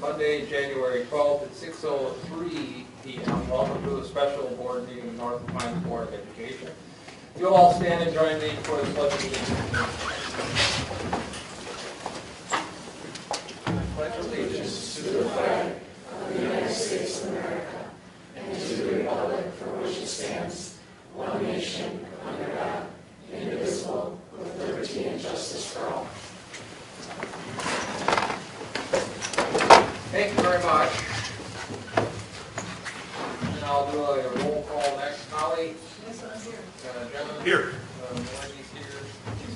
Monday, January 12th at 6:03 p.m. Welcome to a special board meeting of Northland Board of Education. You'll all stand and join me for the pledge of allegiance. Pledge allegiance to the flag of the United States of America and to the republic for which it stands, one nation, under God, indivisible, with liberty and justice for all. Thank you very much. And I'll do a roll call next. Holly? Yes, I'm here. Jenna? Here. Marty's here.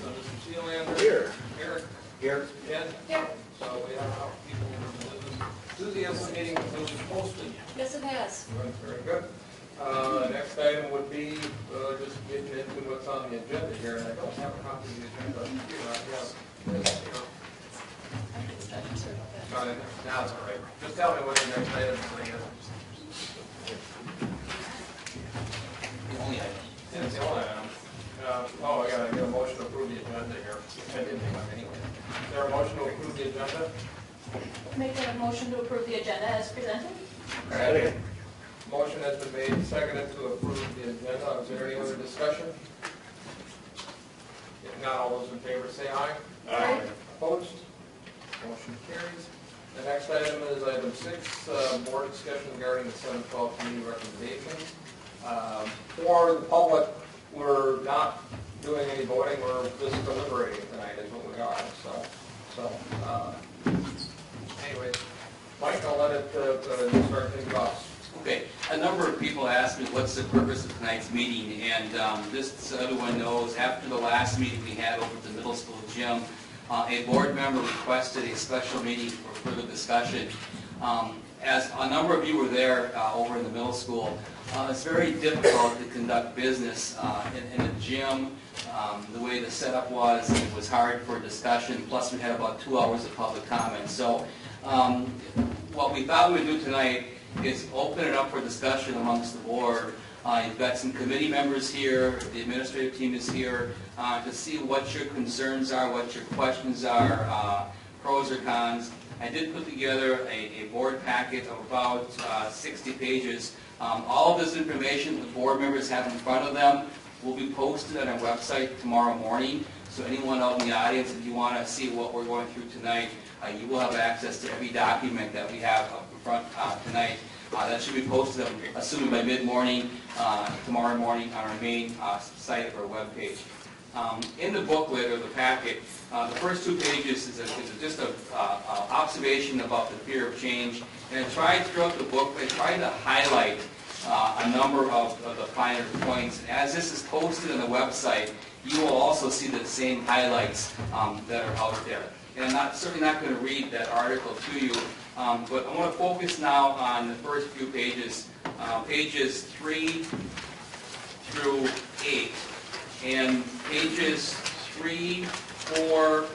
So Mr. Sealander? Here. Eric? Here. Jen? Here. So we have enough people in the business. Susie, has the meeting been posted? Yes, it has. Very good. Next item would be just getting into what's on the agenda here, and I don't have a copy of the agenda here. I have this here. Now it's all right. Just tell me what the next item is. The only item. Yeah, it's the only item. Oh, I gotta get a motion to approve the agenda here. I didn't think of anyway. Is there a motion to approve the agenda? Make a motion to approve the agenda as presented. Okay. Motion has been made and seconded to approve the agenda. Is there any other discussion? If not, all those in favor say aye. Aye. Opposed? Motion carries. The next item is item 6, board discussion regarding the 7-12 committee recommendations. For the public, we're not doing any voting, we're just deliberating tonight is what we are. Anyways, Mike, I'll let it start things off. Okay, a number of people asked me what's the purpose of tonight's meeting, and just so everyone knows, after the last meeting we had over at the middle school gym, a board member requested a special meeting for further discussion. As a number of you were there over in the middle school, it's very difficult to conduct business in a gym. The way the setup was, it was hard for discussion, plus we had about 2 hours of public comment. So what we thought we would do tonight is open it up for discussion amongst the board. You've got some committee members here, the administrative team is here, to see what your concerns are, what your questions are, pros or cons. I did put together a board packet of about 60 pages. All of this information the board members have in front of them will be posted on our website tomorrow morning. So anyone out in the audience, if you want to see what we're going through tonight, you will have access to every document that we have up in front tonight. That should be posted, assuming by mid-morning, tomorrow morning on our main site of our webpage. In the booklet or the packet, the first 2 pages is just an observation about the fear of change. And I tried throughout the book, I tried to highlight a number of the finer points. And as this is posted on the website, you will also see the same highlights that are out there. And I'm certainly not going to read that article to you, but I want to focus now on the first few pages, pages 3 through 8. And pages 3, 4,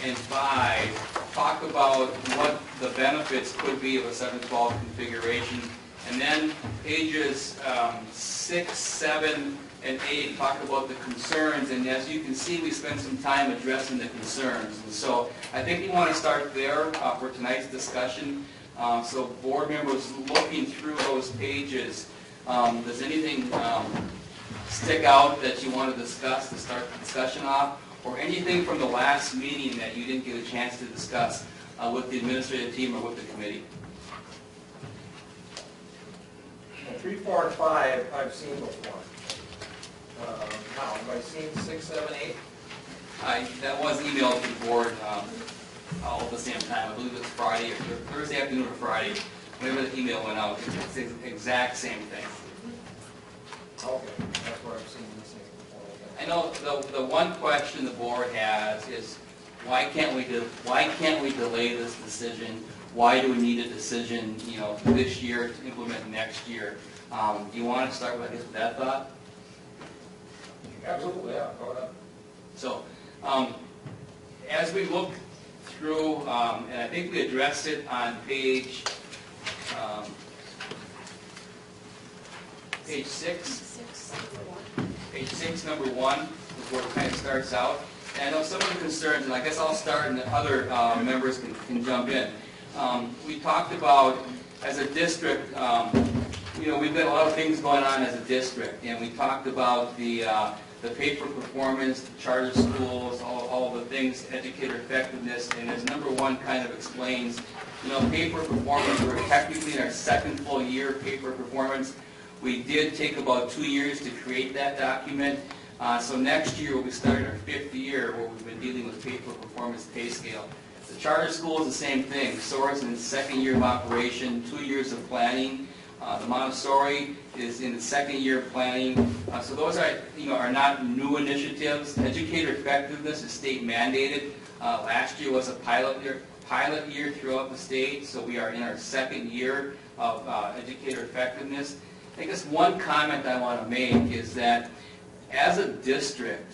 and 5 talk about what the benefits could be of a 7-12 configuration. And then pages 6, 7, and 8 talk about the concerns. And as you can see, we spent some time addressing the concerns. And so I think we want to start there for tonight's discussion. So board members looking through those pages, does anything stick out that you want to discuss to start the discussion off, or anything from the last meeting that you didn't get a chance to discuss with the administrative team or with the committee? 3, 4, and 5 I've seen before. Now, have I seen 6, 7, 8? That was emailed to the board all at the same time. I believe it's Friday or Thursday afternoon or Friday. Whenever the email went out, it's the exact same thing. Okay, that's where I've seen these things before. I know the one question the board has is, why can't we delay this decision? Why do we need a decision, this year to implement next year? Do you want to start with that thought? Absolutely, yeah. Go ahead. So, as we look through, and I think we addressed it on page 6. Page 6, number 1, is where it kind of starts out. And I know some of the concerns, and I guess I'll start and the other members can jump in. we talked about, as a district, we've got a lot of things going on as a district, and we talked about the pay for performance, the charter schools, all the things, educator effectiveness, and as number one kind of explains, pay for performance, we're technically in our second full year of pay for performance. We did take about 2 years to create that document. So next year we'll be starting our 5th year where we've been dealing with pay for performance pay scale. The charter school is the same thing. SOAR's in its 2nd year of operation, 2 years of planning. The Montessori is in its 2nd year of planning. So those are not new initiatives. Educator effectiveness is state mandated. Last year was a pilot year throughout the state, so we are in our 2nd year of educator effectiveness. I guess one comment I want to make is that as a district,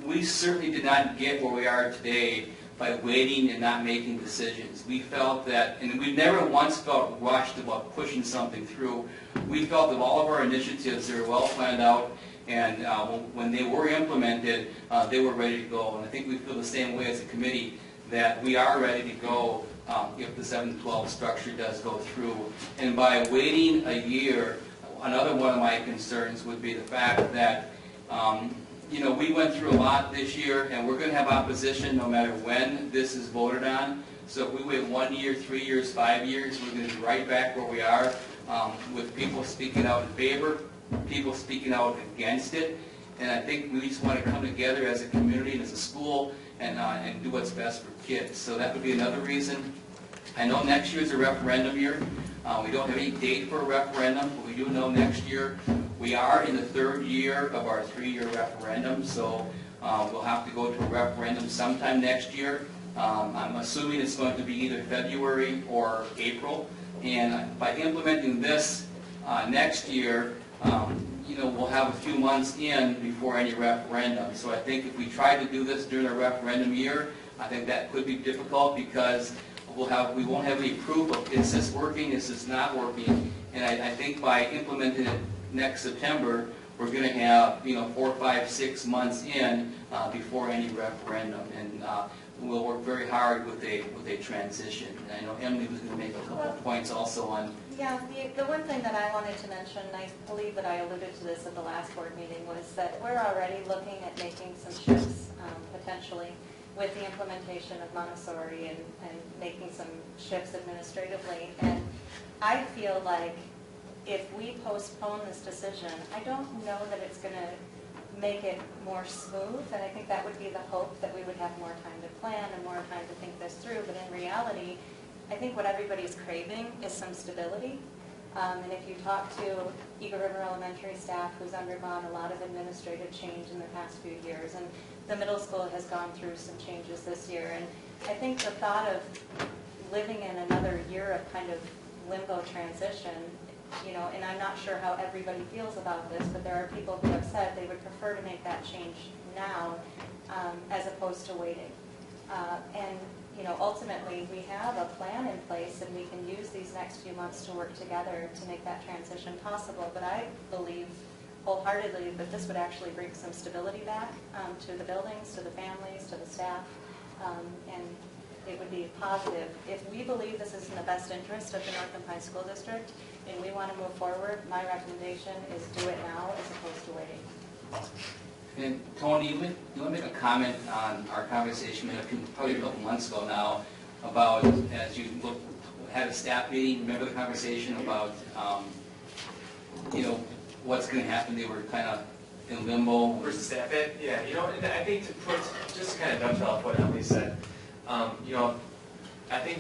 we certainly did not get where we are today by waiting and not making decisions. We felt that, and we never once felt rushed about pushing something through. We felt that all of our initiatives, they were well planned out, and when they were implemented, they were ready to go. And I think we feel the same way as a committee, that we are ready to go if the 7-12 structure does go through. And by waiting a year, another one of my concerns would be the fact that we went through a lot this year, and we're going to have opposition no matter when this is voted on. So if we wait 1 year, 3 years, 5 years, we're going to be right back where we are with people speaking out in favor, people speaking out against it. And I think we just want to come together as a community and as a school and do what's best for kids. So that would be another reason. I know next year is a referendum year. We don't have any date for a referendum, but we do know next year we are in the 3rd year of our 3-year referendum, so we'll have to go to a referendum sometime next year. I'm assuming it's going to be either February or April, and by implementing this next year, we'll have a few months in before any referendum. So I think if we try to do this during a referendum year, I think that could be difficult because we won't have any proof of is this working, is this not working, and I think by implementing it next September, we're going to have 4, 5, 6 months in before any referendum, and we'll work very hard with a transition. And I know Emily was going to make a couple of points also on. Yeah, the one thing that I wanted to mention, I believe that I alluded to this at the last board meeting, was that we're already looking at making some shifts potentially with the implementation of Montessori and making some shifts administratively. And I feel like if we postpone this decision, I don't know that it's going to make it more smooth, and I think that would be the hope, that we would have more time to plan and more time to think this through. But in reality, I think what everybody's craving is some stability. And if you talk to Eagle River Elementary staff, who's undergone a lot of administrative change in the past few years, and the middle school has gone through some changes this year, and I think the thought of living in another year of kind of limbo transition, and I'm not sure how everybody feels about this, but there are people who have said they would prefer to make that change now as opposed to waiting. And ultimately, we have a plan in place, and we can use these next few months to work together to make that transition possible. But I believe wholeheartedly that this would actually bring some stability back to the buildings, to the families, to the staff, and it would be positive. If we believe this is in the best interest of the Northland High School District and we want to move forward, my recommendation is do it now as opposed to waiting. And Tony, you want to make a comment on our conversation probably a couple months ago now about, as you had a staff meeting, remember the conversation about what's going to happen? They were kind of in limbo. Versus staff ed? Yeah, and I think just to kind of dovetail off what Emily said, I think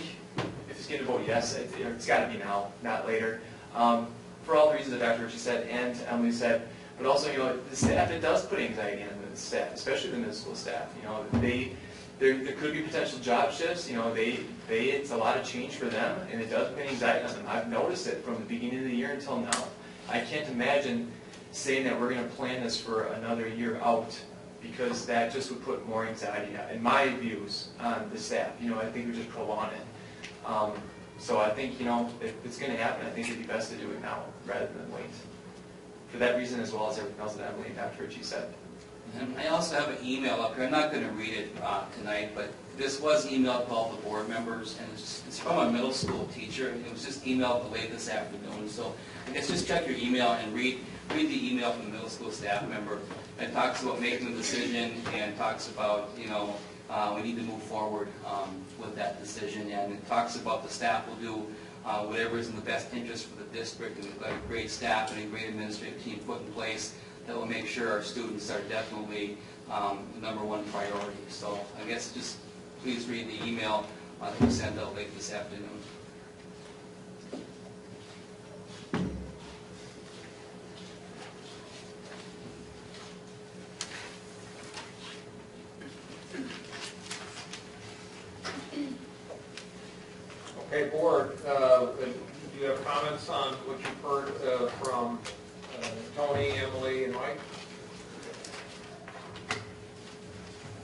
if it's going to vote yes, it's got to be now, not later. For all the reasons that Dr. Ritchie said and Emily said, but also, the staff, it does put anxiety on the staff, especially the middle school staff. There could be potential job shifts. It's a lot of change for them, and it does put anxiety on them. I've noticed it from the beginning of the year until now. I can't imagine saying that we're going to plan this for another year out, because that just would put more anxiety, in my views, on the staff. I think we just prolong it. So I think, if it's going to happen, I think it'd be best to do it now rather than wait. For that reason, as well as everything else that Emily and Dr. Ritchie said. And I also have an email up here. I'm not going to read it tonight, but this was emailed to all the board members, and it's from a middle school teacher, and it was just emailed late this afternoon. So I guess just check your email and read the email from the middle school staff member. It talks about making the decision and talks about, we need to move forward with that decision. And it talks about the staff will do whatever is in the best interest for the district, and we've got a great staff and a great administrative team put in place that will make sure our students are definitely the number one priority. So I guess just please read the email that we sent out late this afternoon. Okay, board, do you have comments on what you've heard from Tony, Emily, and Mike?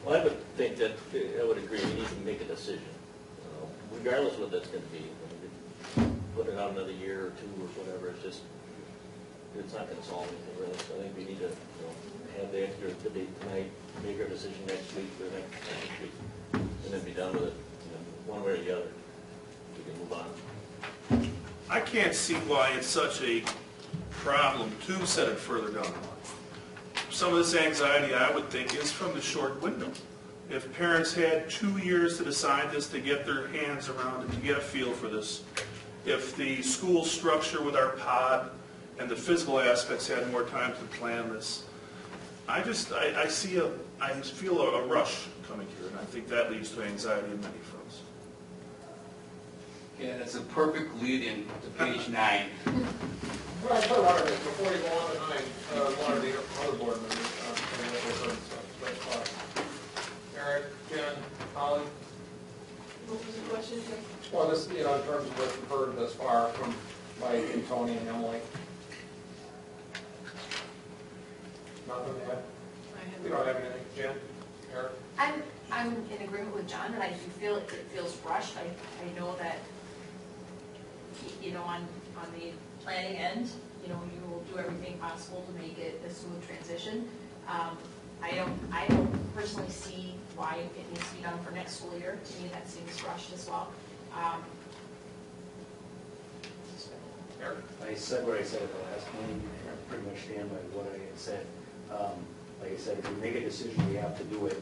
Well, I would think that, I would agree, we need to make a decision, regardless of what that's going to be. Put it out another year or two or whatever, it's not going to solve anything really. So I think we need to have the extra debate tonight, make our decision next week or next week, and then be done with it, one way or the other. We can move on. I can't see why it's such a problem to set it further down the line. Some of this anxiety, I would think, is from the short window. If parents had 2 years to decide this, to get their hands around it, to get a feel for this, if the school structure with our pod and the physical aspects had more time to plan this, I feel a rush coming here, and I think that leads to anxiety in many fronts. Yeah, that's a perfect lead-in to page 9. Well, I put one of it, before you go on to 9, one of the other board members, what they've heard, so, Eric, Jen, Holly? What was the question? Well, this, in terms of what you've heard thus far from Mike and Tony and Emily. Nothing to add? You don't have anything, Jen, Eric? I'm in agreement with John, and I do feel it feels rushed. I know that, on the planning end, you will do everything possible to make it a smooth transition. I don't personally see why it needs to be done for next school year. To me, that seems rushed as well. Eric? I said what I said at the last meeting. I pretty much stand by what I had said. Like I said, if we make a decision, we have to do it.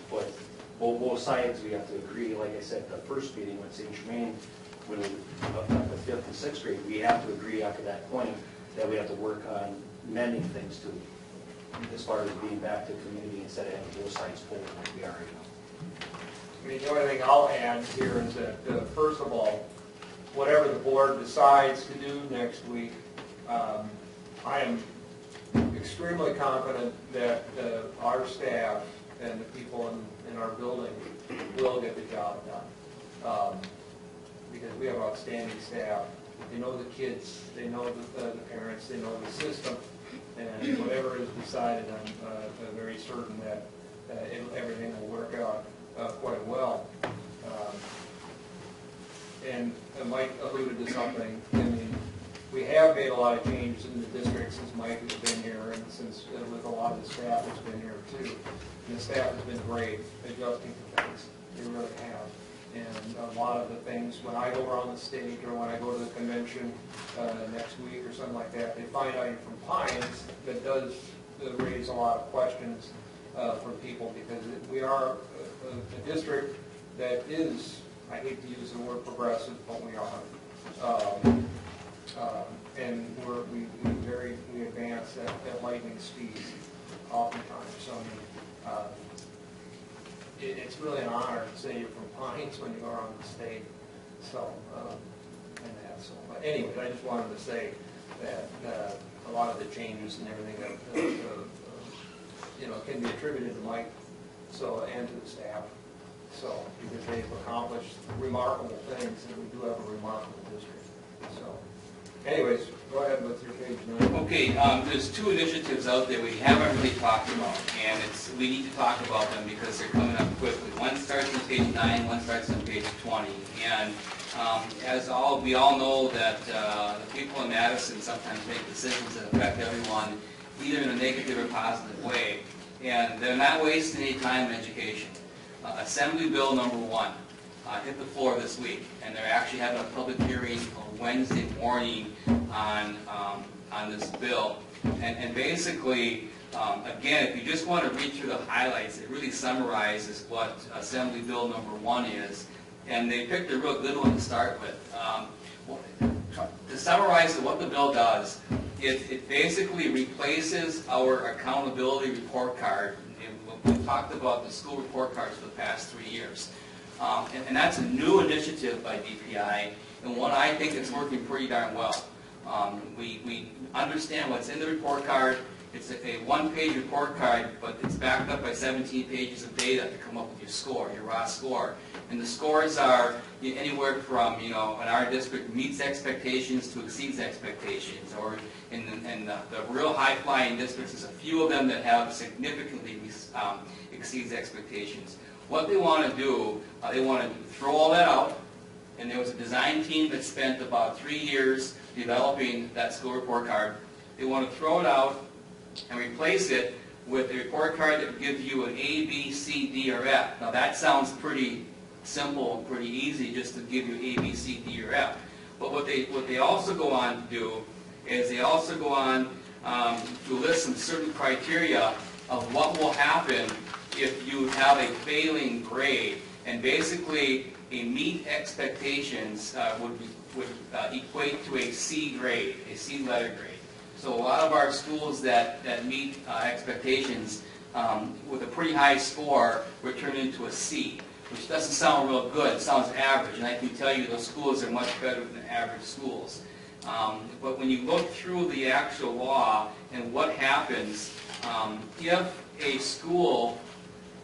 But both sides, we have to agree. Like I said, the first meeting with St. Germain, when we up the 5th and 6th grade, we have to agree after that point that we have to work on mending things too, as far as being back to community instead of having both sides pulled like we are right now. I mean, the only thing I'll add here is that, first of all, whatever the board decides to do next week, I am extremely confident that our staff and the people in our building will get the job done. Because we have outstanding staff. They know the kids, they know the parents, they know the system, and whatever is decided, I'm very certain that everything will work out quite well. And Mike alluded to something. I mean, we have made a lot of changes in the district since Mike has been here, and since with a lot of the staff has been here too. And the staff has been great adjusting to things. They really have. And a lot of the things, when I go around the state or when I go to the convention next week or something like that, they find out from Pines that does raise a lot of questions from people, because we are a district that is, I hate to use the word progressive, but we are. And we advance at lightning speed oftentimes. So it's really an honor to say you're from Pines when you go around the state. So, but anyway, I just wanted to say that a lot of the changes and everything that can be attributed to Mike, and to the staff. So, because they've accomplished remarkable things, and we do have a remarkable district. So, anyways, go ahead with your page 9. Okay, there's 2 initiatives out there we haven't really talked about, and we need to talk about them because they're coming up quickly. One starts on page 9, one starts on page 20. And as we all know that the people in Madison sometimes make decisions that affect everyone, either in a negative or positive way. And they're not wasting any time in education. Assembly Bill number 1 hit the floor this week, and they're actually having a public hearing on Wednesday morning on this bill. And basically, again, if you just want to read through the highlights, it really summarizes what Assembly Bill number 1 is. And they picked a real good one to start with. To summarize what the bill does, it basically replaces our accountability report card. We've talked about the school report cards for the past 3 years. And that's a new initiative by DPI, and one I think is working pretty darn well. We understand what's in the report card. It's a one-page report card, but it's backed up by 17 pages of data to come up with your score, your raw score. And the scores are anywhere from, in our district, meets expectations to exceeds expectations. Or in the real high-flying districts, there's a few of them that have significantly exceeds expectations. What they want to do, they want to throw all that out. And there was a design team that spent about 3 years developing that school report card. They want to throw it out and replace it with a report card that gives you an A, B, C, D, or F. Now that sounds pretty simple and pretty easy, just to give you A, B, C, D, or F. But what they also go on to do is they also go on to list some certain criteria of what will happen if you have a failing grade. And basically, a meet expectations would equate to a C grade, a C letter grade. So a lot of our schools that meet expectations with a pretty high score would turn into a C, which doesn't sound real good. It sounds average, and I can tell you those schools are much better than average schools. But when you look through the actual law and what happens, if a school,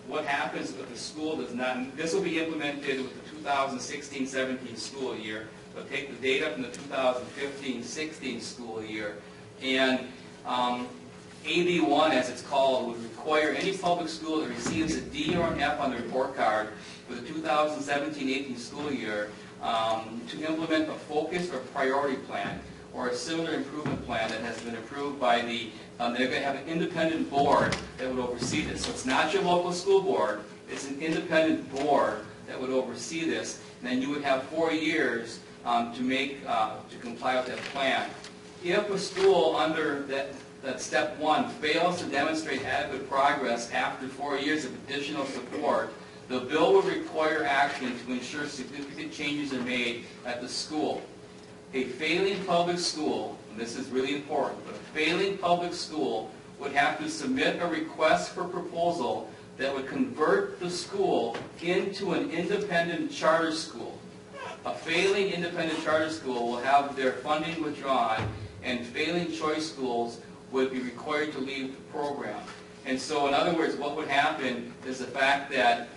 what happens if the school does not, this will be implemented with the 2016-17 school year. They'll take the data from the 2015-16 school year, and AB1, as it's called, would require any public school that receives a D or an F on the report card for the 2017-18 school year to implement a focus or priority plan or a similar improvement plan that has been approved by the, they're going to have an independent board that would oversee this. So it's not your local school board, it's an independent board that would oversee this, and then you would have 4 years to comply with that plan. If a school under that step 1 fails to demonstrate adequate progress after 4 years of additional support, the bill would require action to ensure significant changes are made at the school. A failing public school, and this is really important, but a failing public school would have to submit a request for proposal that would convert the school into an independent charter school. A failing independent charter school will have their funding withdrawn, and failing choice schools would be required to leave the program. And so, in other words, what would happen is the fact that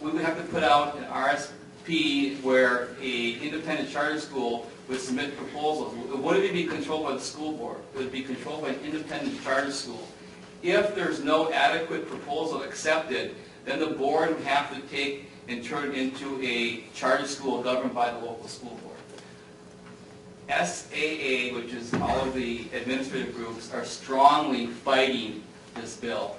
we would have to put out an RSP where an independent charter school would submit proposals. It wouldn't be controlled by the school board. It would be controlled by an independent charter school. If there's no adequate proposal accepted, then the board would have to take and turn it into a charter school governed by the local school board. SAA, which is all of the administrative groups, are strongly fighting this bill.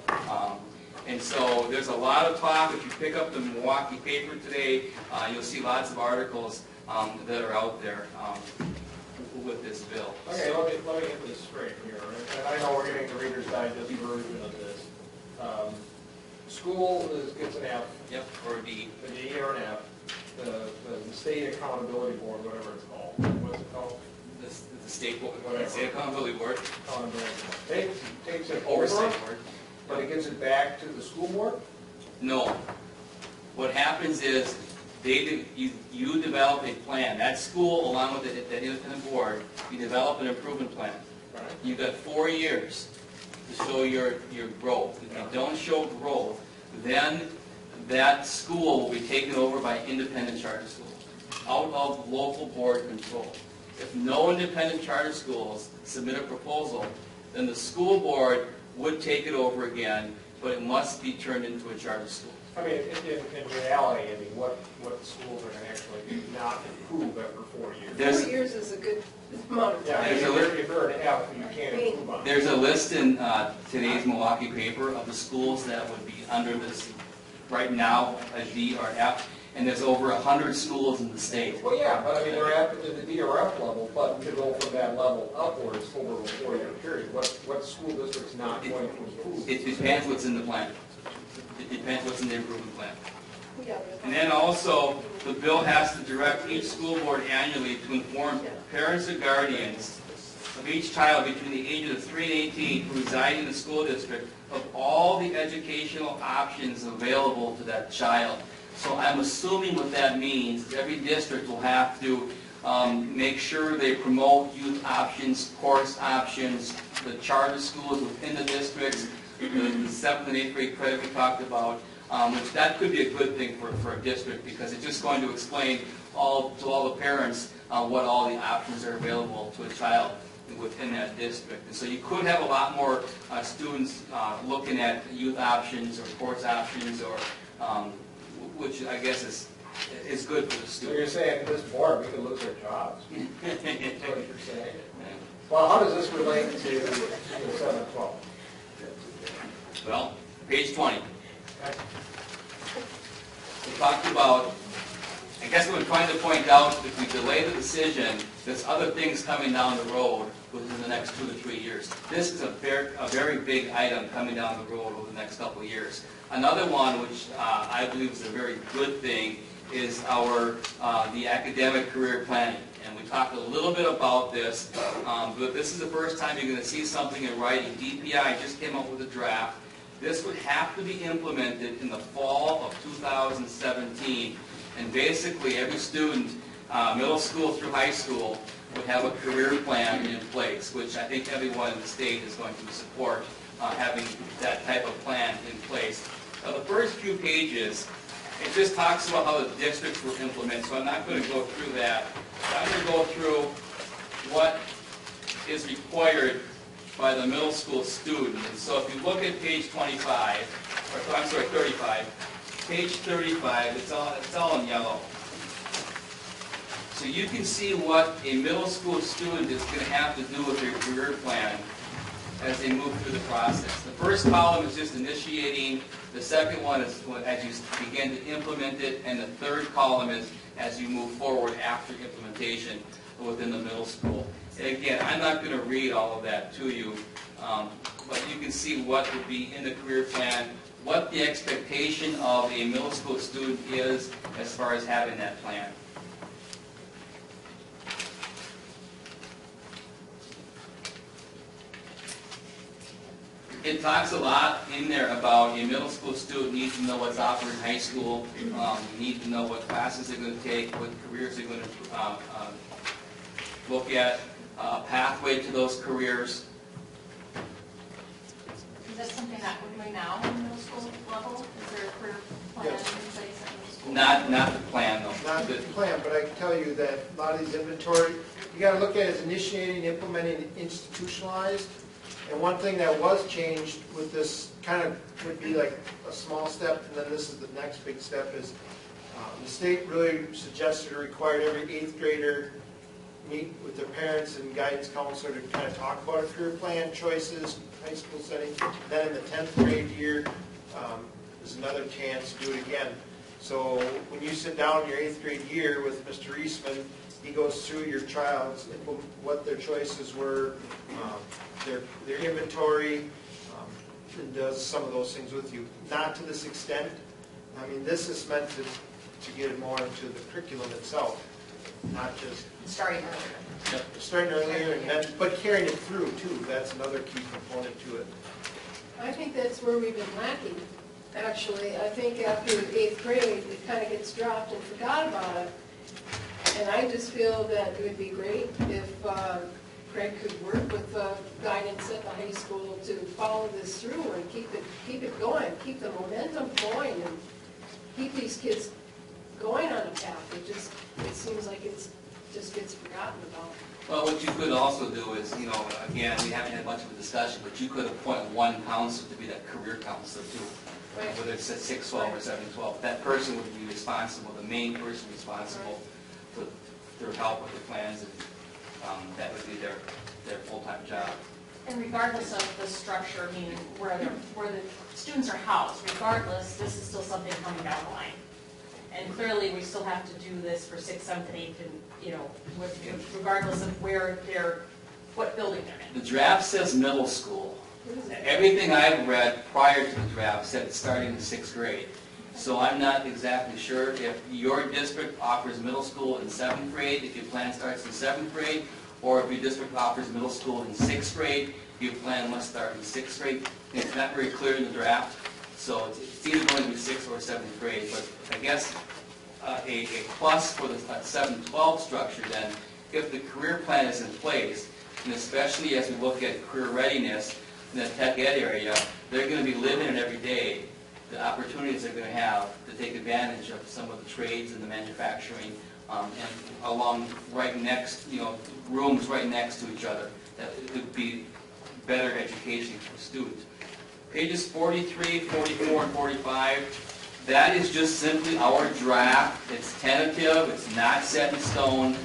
And so there's a lot of talk. If you pick up the Milwaukee paper today, you'll see lots of articles that are out there with this bill. Okay, let me get this straight here. And I know we're getting the Reader's Digest version of this. School gets an F. Yep, or D. A D or an F. The State Accountability Board, whatever it's called. What's it called? The state board, Whatever. state accountability board, Accountability Board. Takes it oversight over, board. but it gives it back to the school board? No. What happens is you develop a plan. That school, along with the independent board, you develop an improvement plan. Right. You've got 4 years to show your growth. If you don't show growth, then that school will be taken over by independent charter schools, out of local board control. If no independent charter schools submit a proposal, then the school board would take it over again, but it must be turned into a charter school. I mean, in reality, I mean, what schools are going to actually not improve after 4 years? 4 years is a good amount of Yeah, time. if you're an F, you can't improve on it. There's a list in today's Milwaukee paper of the schools that would be under this right now a D or F, and there's over 100 schools in the state. Well, yeah, but I mean, they're at the DRF level, but to go from that level upwards over a 4-year period, what school district's not going to improve? It depends what's in the plan. It depends what's in the improvement plan. Yeah, And then also, the bill has to direct each school board annually to inform parents or guardians of each child between the ages of 3 and 18 who reside in the school district of all the educational options available to that child. So I'm assuming what that means is every district will have to make sure they promote youth options, course options, the charter schools within the districts, the 7th and 8th grade credit we talked about, which that could be a good thing for a district because it's just going to explain to all the parents what all the options are available to a child within that district. And so you could have a lot more students looking at youth options or course options, or which I guess is good for the So you're students. saying this board, we could lose our jobs? That's what you're saying? Well, how does this relate to the 7-12? Well, page 20. We talked about, I guess what we're trying to point out, if we delay the decision, there's other things coming down the road within the next 2 to 3 years. This is a very big item coming down the road over the next couple of years. Another one, which I believe is a very good thing, is the academic career planning. And we talked a little bit about this, but this is the first time you're going to see something in writing. DPI just came up with a draft. This would have to be implemented in the fall of 2017. And basically, every student, middle school through high school, would have a career plan in place, which I think everyone in the state is going to support having that type of plan in place. Now, the first few pages, it just talks about how the districts will implement, so I'm not going to go through that. I'm going to go through what is required by the middle school student. And so if you look at page 25, or I'm sorry, 35, page 35, it's all in yellow. So you can see what a middle school student is going to have to do with their career plan as they move through the process. The first column is just initiating, the second one is as you begin to implement it, and the third column is as you move forward after implementation within the middle school. And again, I'm not going to read all of that to you, but you can see what would be in the career plan, what the expectation of a middle school student is as far as having that plan. It talks a lot in there about a middle school student needs to know what's offered in high school, need to know what classes they're going to take, what careers they're going to look at, a pathway to those careers. Is that something that we're doing now on the middle school level? Is there a career plan in place at middle school? Not the plan, though. Not the plan, but I can tell you that a lot of these inventory, you got to look at it as initiating, implementing, and institutionalized. And one thing that was changed with this kind of would be like a small step, and then this is the next big step, is the state really suggested or required every 8th grader meet with their parents and guidance counselor to kind of talk about a career plan, choices, high school setting. Then in the 10th grade year, there's another chance to do it again. So when you sit down in your 8th grade year with Mr. Eastman, he goes through your child's, what their choices were, their inventory, and does some of those things with you. Not to this extent. I mean, this is meant to get more into the curriculum itself, not just Starting earlier. starting earlier, and then, but carrying it through too. That's another key component to it. I think that's where we've been lacking, actually. I think after 8th grade, it kind of gets dropped and forgot about it. And I just feel that it would be great if Craig could work with guidance at the high school to follow this through and keep it going, keep the momentum going, and keep these kids going on a path. It seems like it just gets forgotten about. Well, what you could also do is, again, we haven't had much of a discussion, but you could appoint one counselor to be that career counselor too. Right. Whether it's at 612 or 712, that person would be responsible, the main person responsible for their help with the plans, and that would be their full-time job. And regardless of the structure, meaning where the students are housed, regardless, this is still something coming down the line. And clearly, we still have to do this for 6th, 7th, and 8th, and, regardless of where what building they're in. The draft says middle school. Everything I've read prior to the draft said it's starting in 6th grade. So I'm not exactly sure if your district offers middle school in 7th grade, if your plan starts in 7th grade, or if your district offers middle school in 6th grade, your plan must start in 6th grade. It's not very clear in the draft, so it's either going to be 6th or 7th grade. But I guess a plus for the 7-12 structure then, if the career plan is in place, and especially as we look at career readiness in the tech ed area, they're going to be living it every day. The opportunities they're going to have to take advantage of some of the trades and the manufacturing, and along right next, rooms right next to each other. That it would be better education for students. Pages 43, 44, and 45, that is just simply our draft. It's tentative, it's not set in stone.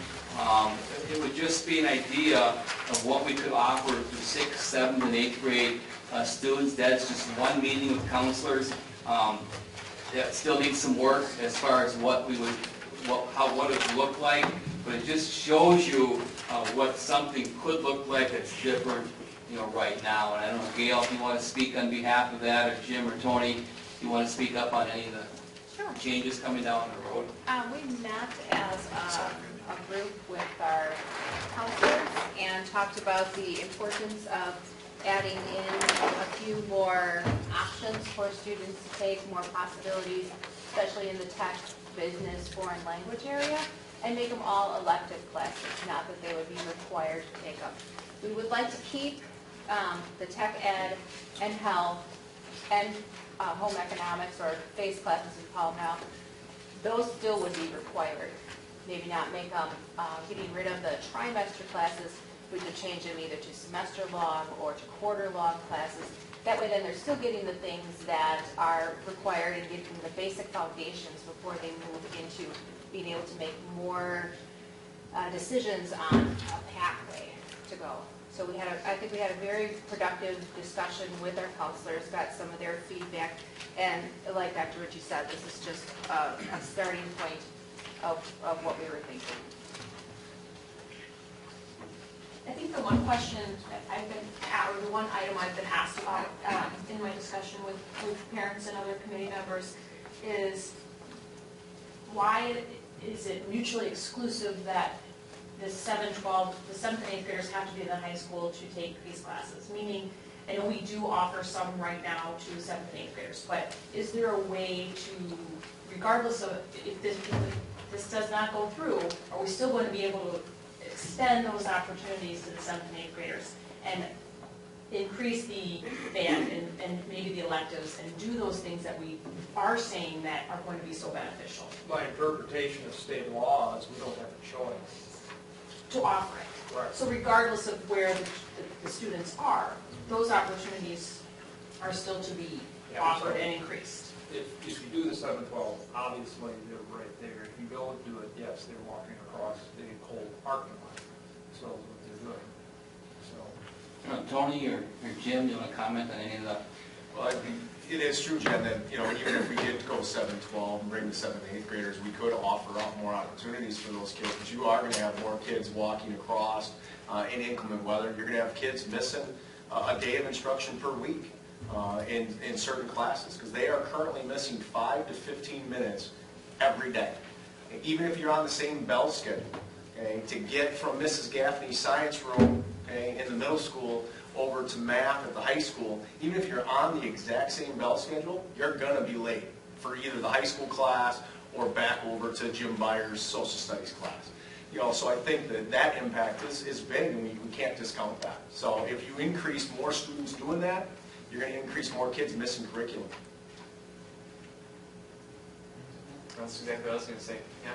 It would just be an idea of what we could offer to 6th, 7th, and 8th grade students. That's just one meeting with counselors. That still needs some work as far as what it would look like, but it just shows you what something could look like that's different, right now. And I don't know, Gail, if you want to speak on behalf of that, or Jim or Tony, if you want to speak up on any of the changes coming down the road. We met as a group with our counselors and talked about the importance of adding in a few more options for students to take, more possibilities, especially in the tech, business, foreign language area, and make them all elective classes, not that they would be required to take them. We would like to keep the tech ed and health and home economics, or FACE classes we call them now. Those still would be required. Maybe not make them, getting rid of the trimester classes. We could change them either to semester long or to quarter long classes. That way then they're still getting the things that are required and getting the basic foundations before they move into being able to make more decisions on a pathway to go. So I think we had a very productive discussion with our counselors, got some of their feedback, and like Dr. Ritchie said, this is just a starting point of what we were thinking. I think the one question that I've been, or the one item I've been asked about in my discussion with parents and other committee members is, why is it mutually exclusive that the 7th and 8th graders have to be in the high school to take these classes? Meaning, I know we do offer some right now to 7th and 8th graders, but is there a way to, regardless of if this does not go through, are we still going to be able to extend those opportunities to the 7th and 8th graders and increase the band and maybe the electives and do those things that we are saying that are going to be so beneficial? By interpretation of state laws, we don't have a choice. To offer it. Right. So regardless of where the students are, those opportunities are still to be offered and increased. If you do the 7-12, obviously they're right there. If you don't do it, yes, they're walking across the cold parking lot. So that's what they're doing. So. Tony or Jim, do you want to comment on any of the? Well, it is true, Jen, that even if we did go 7-12 and bring the 7th and 8th graders, we could offer up more opportunities for those kids. But you are going to have more kids walking across in inclement weather. You're going to have kids missing a day of instruction per week in certain classes, because they are currently missing 5 to 15 minutes every day. And even if you're on the same bell schedule, okay, to get from Mrs. Gaffney's science room, okay, in the middle school over to math at the high school, even if you're on the exact same bell schedule, you're going to be late for either the high school class or back over to Jim Byers' social studies class. So I think that impact is big, and we can't discount that. So if you increase more students doing that, you're going to increase more kids missing curriculum. That's exactly what I was going to say. Yeah.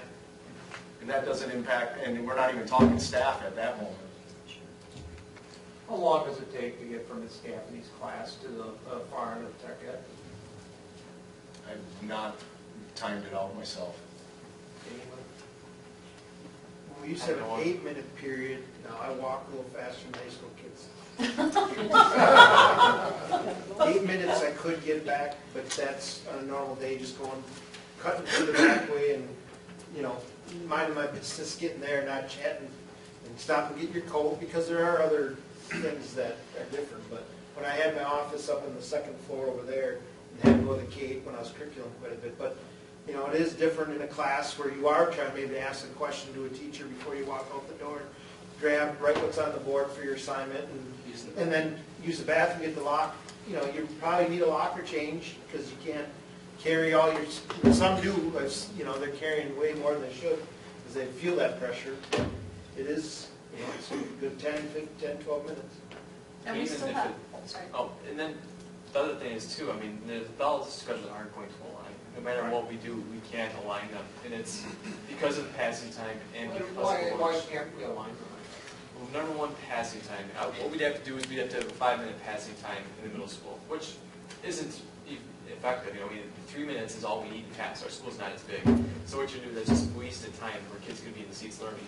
And that doesn't impact, and we're not even talking staff at that moment. How long does it take to get from Ms. Gaffney's class to the farm of tech ed? I've not timed it out myself. We used to have an 8-minute period. Now I walk a little faster than high school kids. 8 minutes I could get back, but that's on a normal day, just going, cutting through the back way and, you know, minding my business, getting there, not chatting, and stop and get your coat, because there are other things that are different. But when I had my office up on the second floor over there, and had to go to the K when I was curriculum quite a bit, but, you know, it is different in a class where you are trying maybe to ask a question to a teacher before you walk out the door, write what's on the board for your assignment, and then use the bathroom, get the lock. You know, you probably need a locker change, because you can't carry all your, some do, as, you know, they're carrying way more than they should, because they feel that pressure. It is, you know, it's a good 10, 12 minutes. And we Even still if have, it- sorry. Oh, and then the other thing is too, I mean, the bell schedules aren't going to align. No matter what we do, we can't align them. And it's because of passing time and because of Why can't we align them? Well, number one, passing time. What we'd have to do is we'd have to have a 5-minute passing time in the middle school, which isn't effective. You know, 3 minutes is all we need to pass. Our school's not as big. So what you do is just wasted time where kids could be in the seats learning.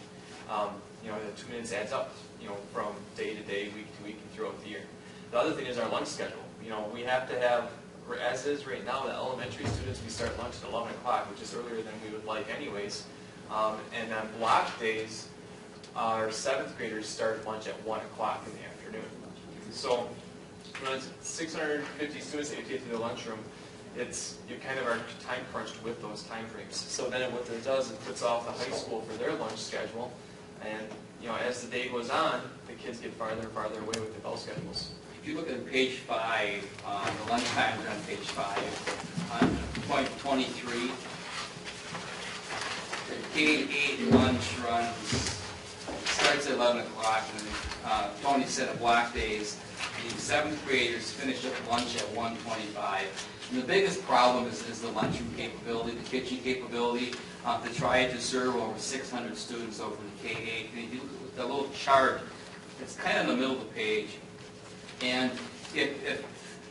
You know, the 2 minutes adds up, you know, from day to day, week to week, and throughout the year. The other thing is our lunch schedule. You know, we have to have, as is right now, the elementary students, we start lunch at 11 o'clock, which is earlier than we would like anyways. And on block days, our 7th graders start lunch at 1 o'clock in the afternoon. So when it's 650 students that you take through the lunchroom, you kind of are time crunched with those time frames. So then what it does, it puts off the high school for their lunch schedule. And, you know, as the day goes on, the kids get farther and farther away with the bell schedules. If you look at page 5, the lunch times are on page 5, on point 23, the K-8 lunch runs, starts at 11 o'clock, and Tony said on block days, the 7th graders finish up lunch at 1:25. And the biggest problem is the lunchroom capability, the kitchen capability, to try to serve over 600 students over the K-8. And if you look at the little chart, it's kind of in the middle of the page. And if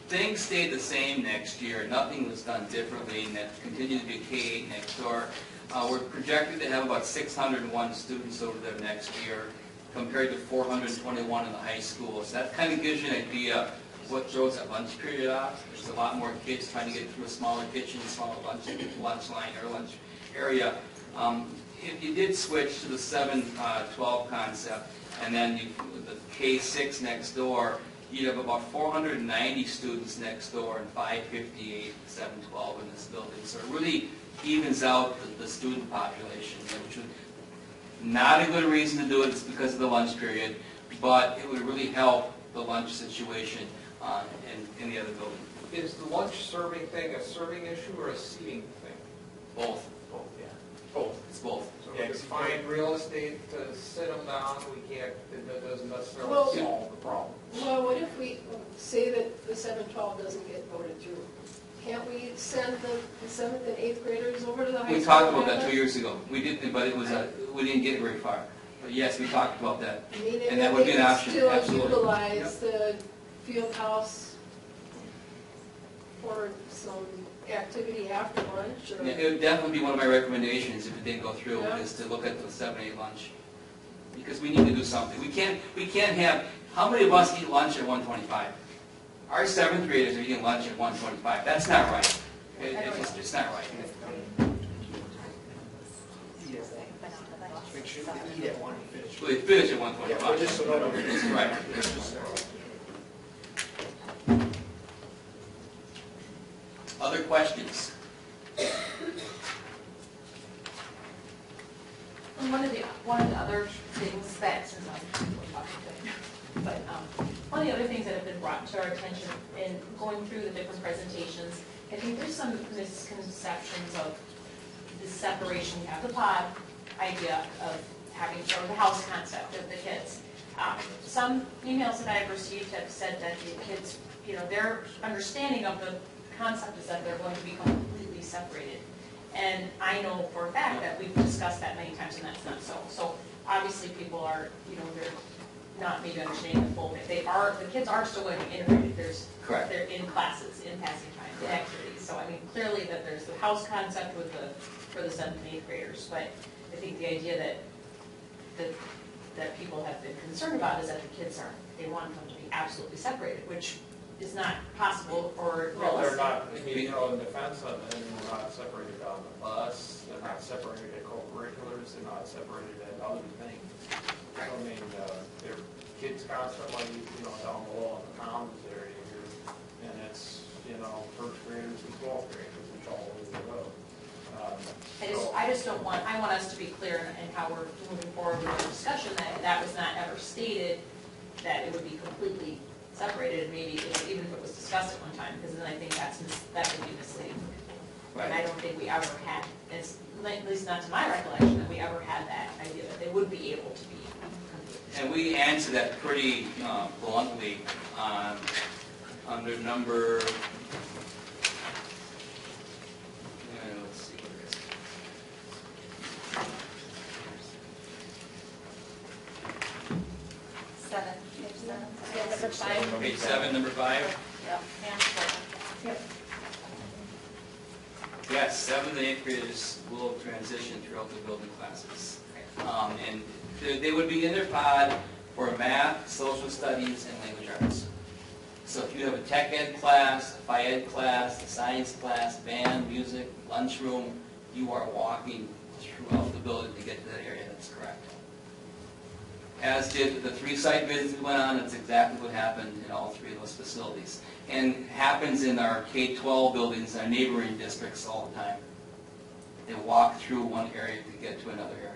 things stayed the same next year, nothing was done differently, and that continued to be K-8 next door, we're projected to have about 601 students over there next year, compared to 421 in the high school. So that kind of gives you an idea of what throws that lunch period off. There's a lot more kids trying to get through a smaller kitchen, smaller lunch line or lunch area. If you did switch to the 7-12 concept, and then the K-6 next door, you'd have about 490 students next door and 558, 7-12 in this building. So it really evens out the student population, which would not a good reason to do it. It's because of the lunch period, but it would really help the lunch situation in the other building. Is the lunch serving thing a serving issue or a seating thing? Both. Both, yeah. Both. It's both. So Yeah, if we 'cause you find real estate to sit them down, that doesn't necessarily Well- solve the problem. Well, what if we say that the 7-12 doesn't get voted through? Can't we send the 7th and 8th graders over to the high school? We talked about that 2 years ago. We didn't, but we didn't get very far. But yes, we talked about that. I mean, And that would be an option, Still absolutely. utilize the field house for some activity after lunch, or? Yeah, it would definitely be one of my recommendations if it didn't go through, Yeah. is to look at the 7-8 lunch. Because we need to do something. We can't have, how many of us eat lunch at 1:25? Our 7th graders are eating lunch at 1:25. That's not right. It's not right. Make sure you eat at 1 and finish. Well, they finish at Yeah, 1:25. but just so nobody. Right. Other questions? And one of the other things that, since I'm talking, but one of the other things that have been brought to our attention in going through the different presentations, I think there's some misconceptions of the separation. You have the pod idea of having, or the house concept of the kids. Some emails that I've received have said that the kids, you know, their understanding of the concept is that they're going to be completely separated. And I know for a fact that we've discussed that many times, and that's not so. So obviously people are, you know, they're not maybe understanding the full thing. The kids are still going to be integrated. Correct. They're in classes, in passing time, in activities. So I mean, clearly that there's the house concept with for the 7th and 8th graders. But I think the idea that people have been concerned about is that the kids they want them to be absolutely separated, which is not possible or Well, they're realistic. not, you know, in defense of it, they're not separated on the bus, they're not separated at co-curriculars, they're not separated at other things. I mean, there are kids constantly, you know, down below in the commons area here, and it's, you know, first graders and 12th graders, which all over the road. I just don't want, I want us to be clear in how we're moving forward with the discussion, that that was not ever stated, that it would be completely separated, maybe even if it was discussed at one time, because then I think that would be misleading. And I don't think we ever had, at least not to my recollection, that we ever had that idea that they would be able to be completely. And we answered that pretty bluntly under number, let's see what it is. Page 7. Yeah, number 5. Page 7, number 5. Yep, and 7. Yes, 7th and 8th graders will transition throughout the building classes. And they would be in their pod for math, social studies, and language arts. So if you have a tech ed class, a phy ed class, a science class, band, music, lunchroom, you are walking throughout the building to get to that area. That's correct. As did the 3 site visits we went on, it's exactly what happened in all 3 of those facilities. And happens in our K-12 buildings, our neighboring districts all the time. They walk through one area to get to another area.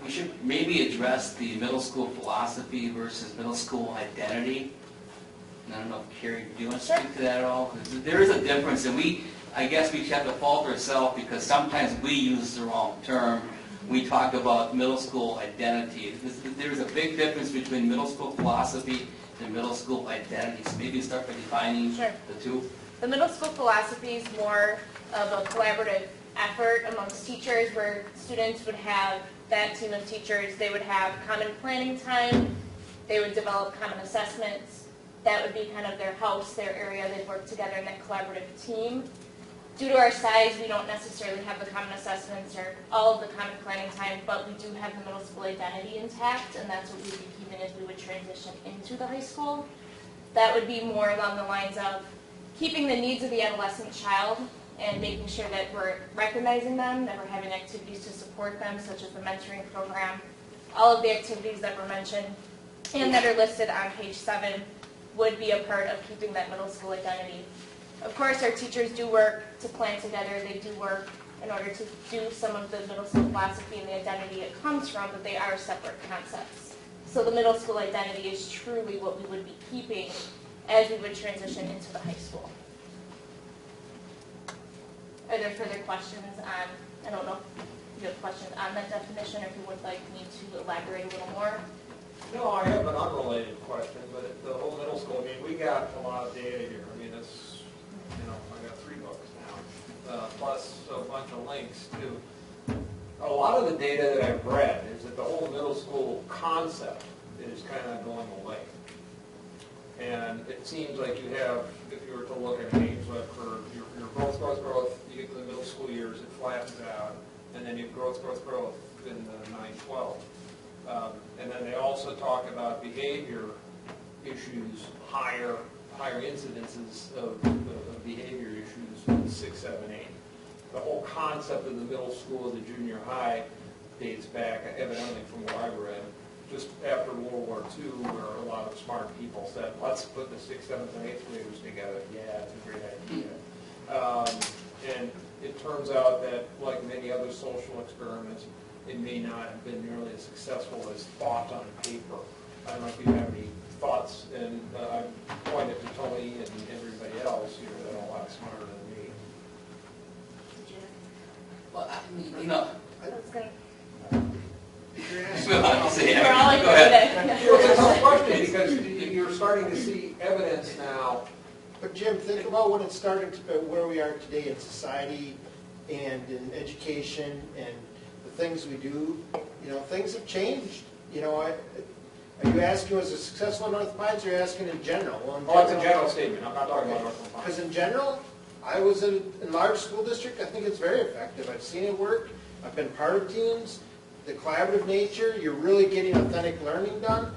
We should maybe address the middle school philosophy versus middle school identity. And I don't know if Carrie, do you want to speak to that at all? There is a difference, and I guess we have to fault ourselves because sometimes we use the wrong term. We talk about middle school identity. There's a big difference between middle school philosophy and middle school identity. So maybe start by defining Sure. the two. The middle school philosophy is more of a collaborative effort amongst teachers where students would have that team of teachers. They would have common planning time. They would develop common assessments. That would be kind of their house, their area. They'd work together in that collaborative team. Due to our size, we don't necessarily have the common assessments or all of the common planning time, but we do have the middle school identity intact, and that's what we would be keeping as we would transition into the high school. That would be more along the lines of keeping the needs of the adolescent child and making sure that we're recognizing them, that we're having activities to support them, such as the mentoring program. All of the activities that were mentioned and that are listed on page 7 would be a part of keeping that middle school identity. Of course, our teachers do work to plan together. They do work in order to do some of the middle school philosophy and the identity it comes from, but they are separate concepts. So the middle school identity is truly what we would be keeping as we would transition into the high school. Are there further questions on, I don't know if you have questions on that definition or if you would like me to elaborate a little more? No, I have an unrelated question, but the whole middle school, I mean, we got a lot of data here. I mean, it's, you know, I got 3 books now, plus a bunch of links too. A lot of the data that I've read is that the whole middle school concept is kind of going away. And it seems like you have, if you were to look at an age curve, your growth, you get to the middle school years, it flattens out, and then you have growth in the 9-12. And then they also talk about behavior issues, higher incidences of behavior issues in 6, 7, 8. The whole concept of the middle school, the junior high, dates back evidently from what I read, just after World War II, where a lot of smart people said, let's put the 6th, 7th, and 8th graders together. Yeah, it's a great idea. And it turns out that, like many other social experiments, it may not have been nearly as successful as thought on paper. I don't know if you have any thoughts, and I pointed to Tony and everybody else here that are a lot smarter than me. Well, you know, We're all like Go ahead. It's a tough question because you're starting to see evidence now. But Jim, think about when it's starting to, where we are today in society and in education and the things we do. You know, things have changed. You know, are you asking was it successful in North Pines or are you asking in general? Well, It's a general statement. I'm not talking about Northland Pines. Because in general, I was in large school district. I think it's very effective. I've seen it work. I've been part of teams, the collaborative nature, you're really getting authentic learning done.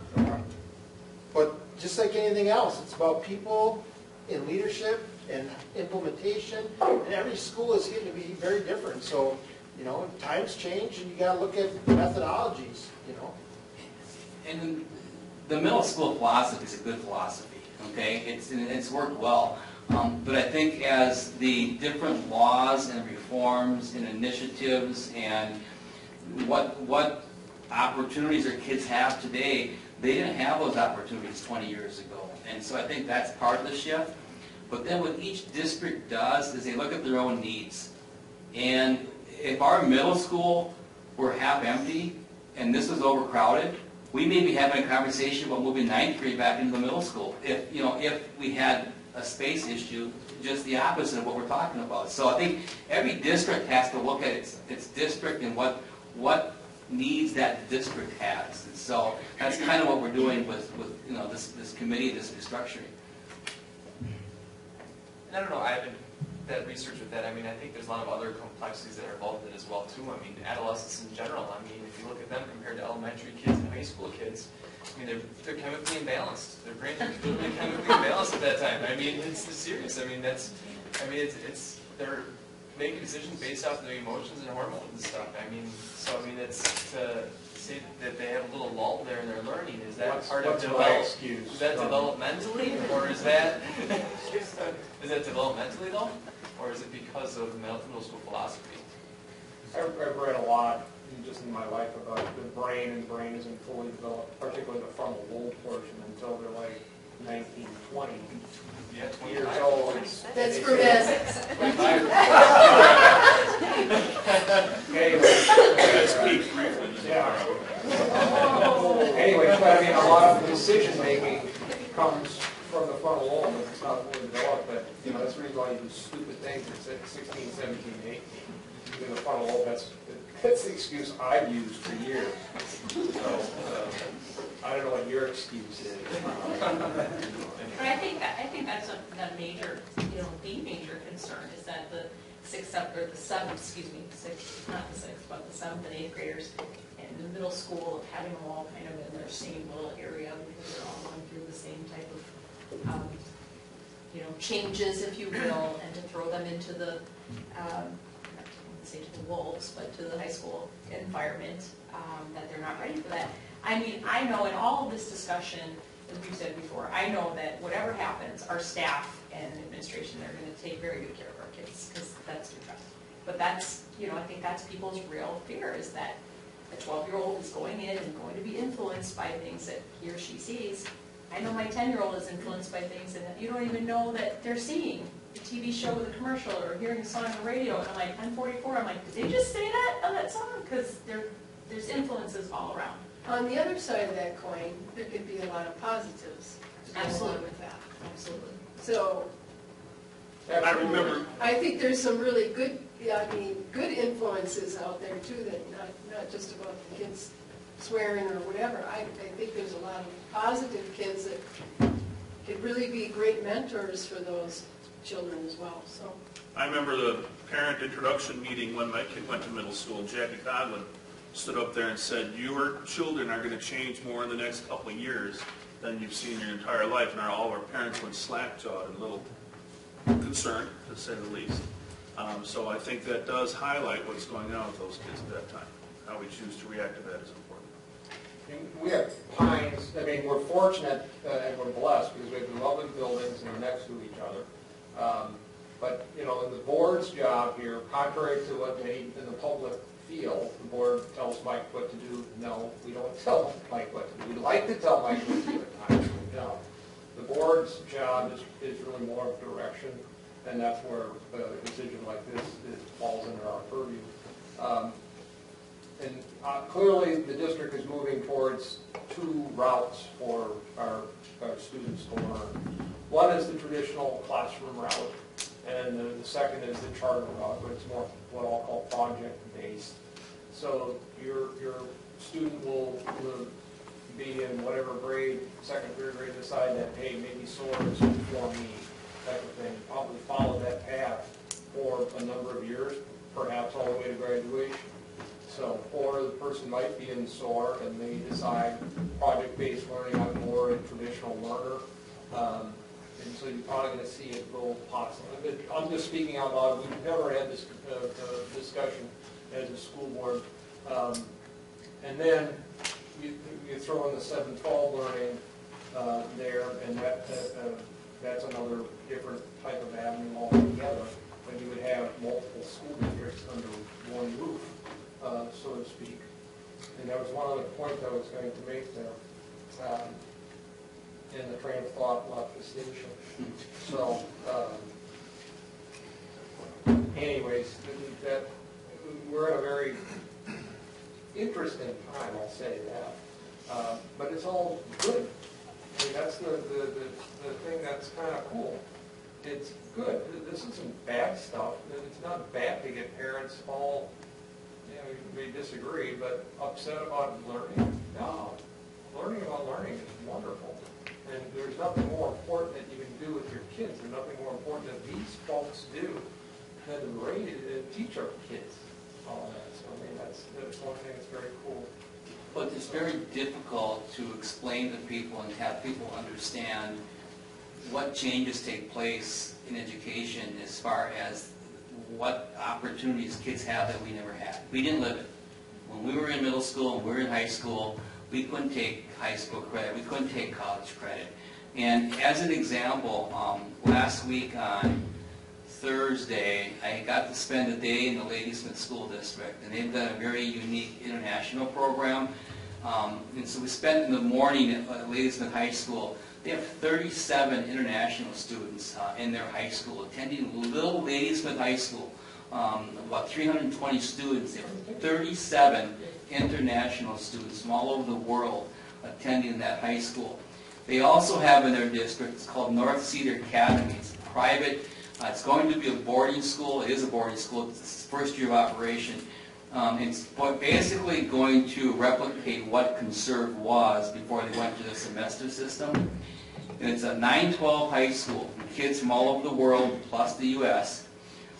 But just like anything else, it's about people in leadership and implementation, and every school is getting to be very different. So, you know, times change and you gotta look at methodologies, you know. And the middle school philosophy is a good philosophy, okay? It's worked well. But I think as the different laws and reforms and initiatives and what opportunities our kids have today, they didn't have those opportunities 20 years ago. And so I think that's part of the shift. But then what each district does is they look at their own needs. And if our middle school were half empty and this was overcrowded, we may be having a conversation about moving ninth grade back into the middle school. If we had a space issue, just the opposite of what we're talking about. So I think every district has to look at its district and what needs that district has. And so that's kind of what we're doing with this committee, this restructuring. And I don't know, I haven't that research with that. I mean, I think there's a lot of other complexities that are involved in it as well too. I mean, adolescents in general. I mean, if you look at them compared to elementary kids and high school kids, I mean, they're chemically imbalanced. Their brains are completely chemically imbalanced at that time. I mean, it's serious. I mean, it's they're making decisions based off their emotions and hormones and stuff. I mean, so I mean, it's to say that they have a little lull there in their learning. Is that part of excuse? Is that developmentally, or is that is that developmentally though, or is it because of the middle school philosophy? I've read a lot just in my life about the brain, and brain isn't fully developed, particularly the frontal lobe portion, until they're like 19, 20 years old. That's for men. Anyway, but I mean, a lot of the decision making comes from the frontal lobe, and it's not fully developed, but you know, that's the reason why you do stupid things at 16, 17, 18. In the frontal lobe, that's the excuse I've used for years. So, I don't know what your excuse is. But I think that's a major, the major concern is that the seventh, not the sixth, but the seventh and eighth graders in the middle school, having them all kind of in their same little area because they're all going through the same type of, changes, if you will, and to throw them into the, say to the wolves, but to the high school environment, that they're not ready for that. I mean, I know in all of this discussion, as we've said before, I know that whatever happens, our staff and administration are going to take very good care of our kids, because that's their job. But that's, I think that's people's real fear, is that a 12-year-old is going in and going to be influenced by things that he or she sees. I know my 10-year-old is influenced by things that you don't even know that they're seeing. A TV show with a commercial or hearing a song on the radio, and I'm like, I'm 44, I'm like, did they just say that on that song? Because there's influences all around. On the other side of that coin, there could be a lot of positives to go along with that. Absolutely. So, I remember, I think there's some really good, good influences out there too, that not just about the kids swearing or whatever. I think there's a lot of positive kids that could really be great mentors for those children as well. So I remember the parent introduction meeting when my kid went to middle school. Jackie Coglin stood up there and said, your children are going to change more in the next couple of years than you've seen your entire life. And all of our parents went slack-jawed and a little concerned, to say the least. So I think that does highlight what's going on with those kids at that time. How we choose to react to that is important. We have Pines, I mean, we're fortunate and we're blessed because we have lovely buildings and they're next to each other. But, in the board's job here, contrary to what they in the public feel, the board tells Mike what to do. No, we don't tell Mike what to do. We'd like to tell Mike what to do at times, but we don't. The board's job is really more of direction, and that's where a decision like this falls under our purview. And clearly, the district is moving towards two routes for our students to learn. One is the traditional classroom route, and the second is the charter route, but it's more what I'll call project-based. So your student will be in whatever grade, second, third grade, decide that, hey, maybe SOAR is for me, type of thing. Probably follow that path for a number of years, perhaps all the way to graduation. person might be in SOAR and they decide project-based learning, I'm more a traditional learner. And so you're probably going to see it go possibly. I'm just speaking out loud. We've never had this discussion as a school board. And then you throw in the 7-12 learning there, and that's another different type of avenue altogether. When you would have multiple school districts under one roof, so to speak. And there was one other point I was going to make there. And the train of thought left the station. So, anyways, that we're at a very interesting time, I'll say that. But it's all good. I mean, that's the thing that's kind of cool. It's good. This isn't bad stuff. It's not bad to get parents all, you know, you may disagree, but upset about learning. No, learning about learning is wonderful. And there's nothing more important that you can do with your kids. There's nothing more important that these folks do than to teach our kids all that. So, I mean, that's one thing that's very cool. But it's very difficult to explain to people and have people understand what changes take place in education as far as what opportunities kids have that we never had. We didn't live it. When we were in middle school and we were in high school, we couldn't take high school credit. We couldn't take college credit. And as an example, last week on Thursday, I got to spend a day in the Ladysmith School District, and they've done a very unique international program. And so we spent in the morning at Ladysmith High School. They have 37 international students in their high school, attending little Ladysmith High School. About 320 students. They have 37 international students from all over the world attending that high school. They also have in their district, it's called North Cedar Academy. It's private. It's going to be a boarding school. It is a boarding school. It's its first year of operation. It's basically going to replicate what Conserve was before they went to the semester system. And it's a 9-12 high school. Kids from all over the world, plus the U.S.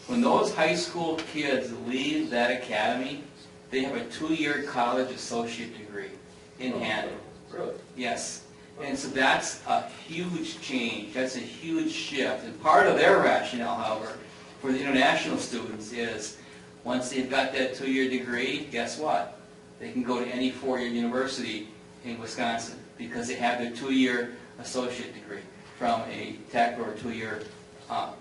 When those high school kids leave that academy, they have a 2-year college associate degree in hand. Really? Yes. And so that's a huge change. That's a huge shift. And part of their rationale, however, for the international students is once they've got that 2-year degree, guess what? They can go to any 4-year university in Wisconsin because they have their 2-year associate degree from a tech or 2-year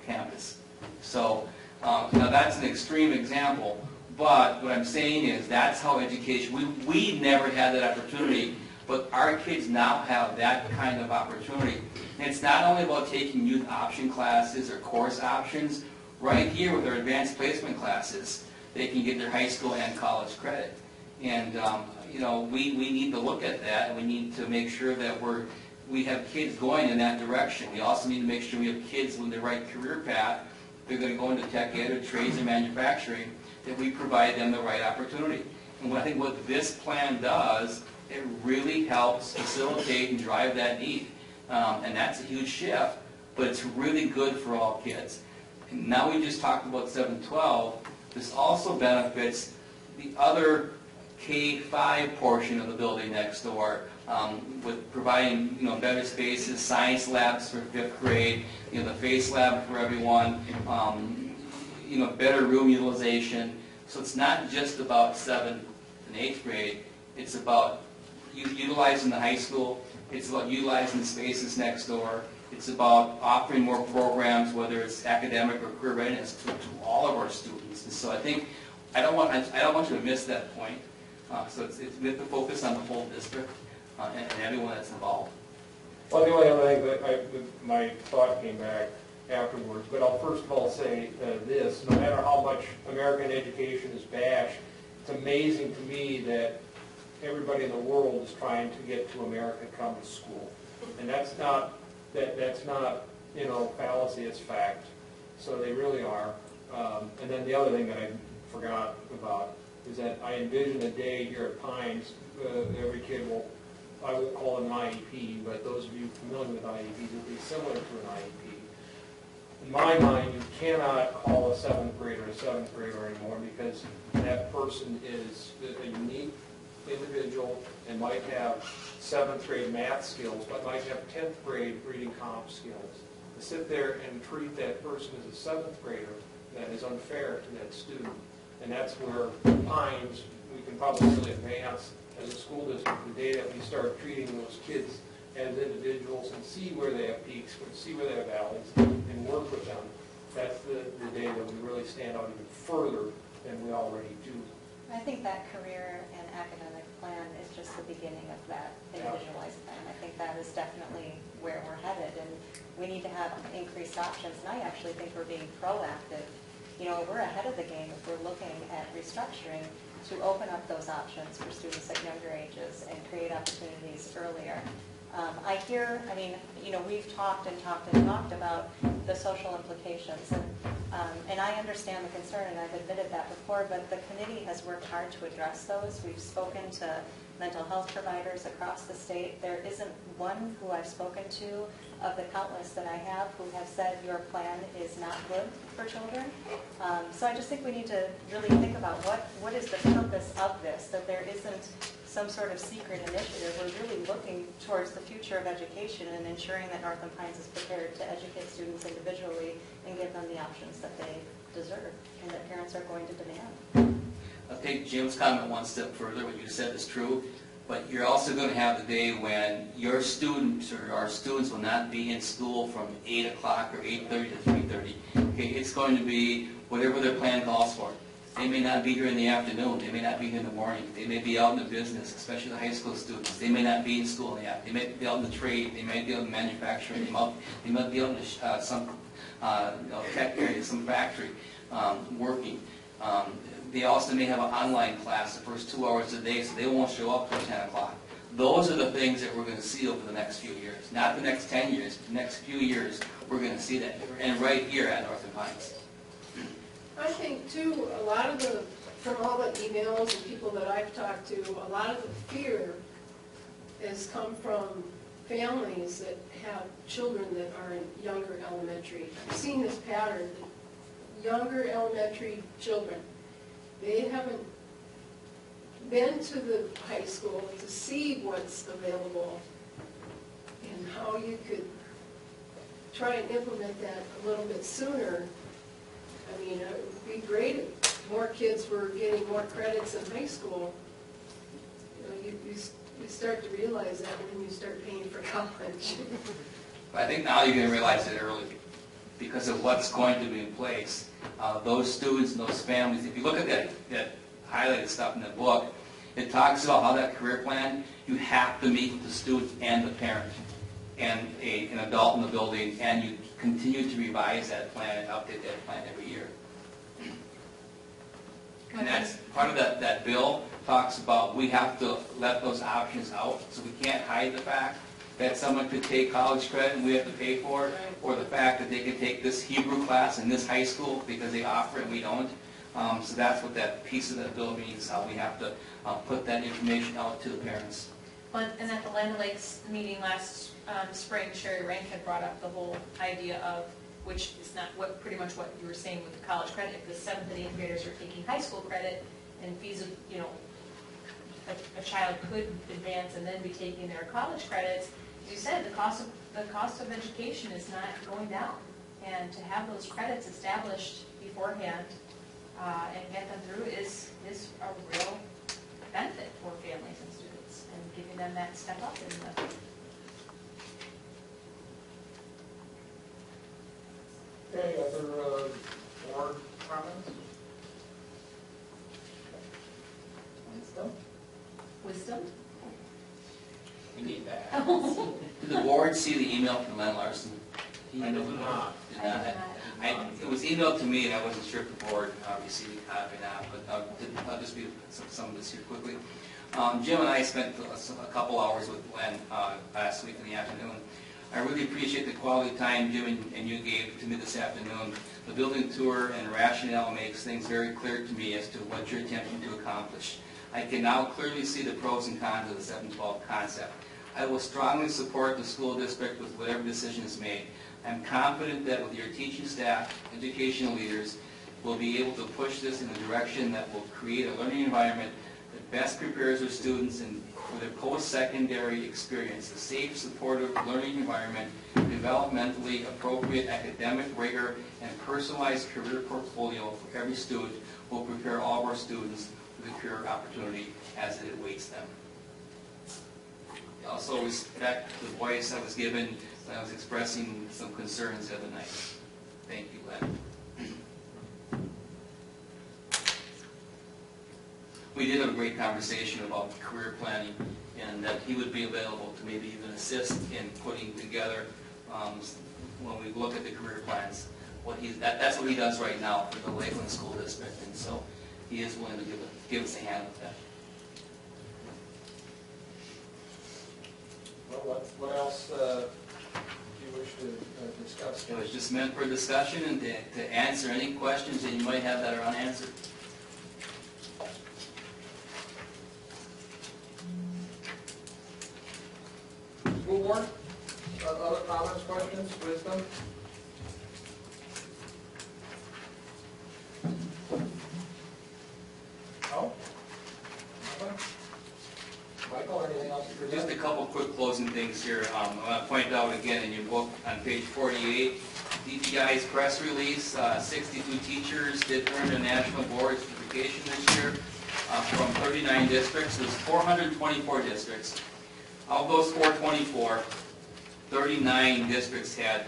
campus. So now that's an extreme example. But what I'm saying is that's how education, we never had that opportunity, but our kids now have that kind of opportunity. And it's not only about taking youth option classes or course options. Right here with our advanced placement classes, they can get their high school and college credit. And you know, we need to look at that, and we need to make sure that we have kids going in that direction. We also need to make sure we have kids with the right career path. They're going to go into tech ed or trades and manufacturing, that we provide them the right opportunity. And I think what this plan does, it really helps facilitate and drive that need. And that's a huge shift, but it's really good for all kids. And now we just talked about 7-12. This also benefits the other K-5 portion of the building next door, with providing better spaces, science labs for 5th grade, the face lab for everyone, better room utilization. So it's not just about 7th and 8th grade. It's about utilizing the high school. It's about utilizing the spaces next door. It's about offering more programs, whether it's academic or career readiness, to all of our students. And so I think I don't want you to miss that point. So we have to focus on the whole district and everyone that's involved. Well, the only other thing that my thought came back afterwards, but I'll first of all say this: no matter how much American education is bashed, it's amazing to me that everybody in the world is trying to get to America to come to school, and that's not fallacy, it's fact. So they really are. And then the other thing that I forgot about is that I envision a day here at Pines, every kid will, I won't call it an IEP, but those of you familiar with IEPs, will be similar to an IEP. In my mind, you cannot call a 7th grader a 7th grader anymore, because that person is a unique individual and might have 7th grade math skills, but might have 10th grade reading comp skills. To sit there and treat that person as a 7th grader, that is unfair to that student. And that's where Pines, we can probably really advance as a school district the day that we start treating those kids as individuals and see where they have peaks, see where they have valleys, and work with them. That's the day that we really stand out even further than we already do. I think that career and academic plan is just the beginning of that individualized plan. I think that is definitely where we're headed, and we need to have increased options. And I actually think we're being proactive. You know, we're ahead of the game if we're looking at restructuring to open up those options for students at younger ages and create opportunities earlier. I hear, I mean, you know, we've talked about the social implications, and I understand the concern, and I've admitted that before, but the committee has worked hard to address those. We've spoken to mental health providers across the state. There isn't one who I've spoken to of the countless that I have who have said your plan is not good for children. So I just think we need to really think about what is the purpose of this, that there isn't some sort of secret initiative. We're really looking towards the future of education and ensuring that Northland Pines is prepared to educate students individually and give them the options that they deserve and that parents are going to demand. I'll take Jim's comment one step further. What you said is true, but you're also going to have the day when your students or our students will not be in school from 8 o'clock or 8:30 to 3:30. Okay, it's going to be whatever their plan calls for. They may not be here in the afternoon. They may not be here in the morning. They may be out in the business, especially the high school students. They may not be in school yet. They may be out in the trade. They may be out in manufacturing. They might be out in some tech area, some factory working. They also may have an online class the first 2 hours a day, so they won't show up till 10 o'clock. Those are the things that we're going to see over the next few years. Not the next 10 years, the next few years, we're going to see that. And right here at Northland Pines. I think too, a lot of the, from all the emails and people that I've talked to, a lot of the fear has come from families that have children that are in younger elementary. I've seen this pattern, younger elementary children. They haven't been to the high school to see what's available and how you could try and implement that a little bit sooner. I mean, it would be great if more kids were getting more credits in high school. You know, you start to realize that when you start paying for college. But I think now you're going to realize it early because of what's going to be in place. Those students and those families, if you look at that highlighted stuff in the book, it talks about how that career plan, you have to meet with the student and the parent and an adult in the building, and you continue to revise that plan and update that plan every year. And that's part of that bill talks about we have to let those options out, so we can't hide the fact that someone could take college credit and we have to pay for it, or the fact that they could take this Hebrew class in this high school because they offer it and we don't. So that's what that piece of that bill means, how we have to put that information out to the parents. And at the Land O'Lakes meeting last spring, Sherry Rank had brought up the whole idea of, which is not pretty much what you were saying with the college credit. If the 7th and 8th graders are taking high school credit and fees, you know, a child could advance and then be taking their college credits, as you said, the cost of education is not going down. And to have those credits established beforehand and get them through is a real benefit for families and students, and giving them that step up in the Okay, other board comments? wisdom. We need that. Did the board see the email from Len Larson? I did not. It was emailed to me, and I wasn't sure if the board received a copy or not, but I'll just read some of this here quickly. Jim and I spent a couple hours with Len last week in the afternoon. I really appreciate the quality time Jim and you gave to me this afternoon. The building tour and rationale makes things very clear to me as to what you're attempting to accomplish. I can now clearly see the pros and cons of the 712 concept. I will strongly support the school district with whatever decision is made. I'm confident that with your teaching staff, educational leaders, we'll be able to push this in a direction that will create a learning environment that best prepares our students for their post-secondary experience, a safe, supportive learning environment, developmentally appropriate academic rigor, and personalized career portfolio for every student will prepare all of our students for the career opportunity as it awaits them. Also respect the voice I was given when I was expressing some concerns the other night. Thank you, Len. We did have a great conversation about career planning, and that he would be available to maybe even assist in putting together, when we look at the career plans. That's what he does right now for the Lakeland School District, and so he is willing to give us a hand with that. Well, what else do you wish to discuss? It was just meant for discussion and to answer any questions that you might have that are unanswered. School board? Other comments, questions, wisdom? No? Nothing? Michael, anything else to present? Just a couple quick closing things here. I want to point out again in your book on page 48, DPI's press release, 62 teachers did earn a national board certification this year from 39 districts. There's 424 districts. Of those 424, 39 districts had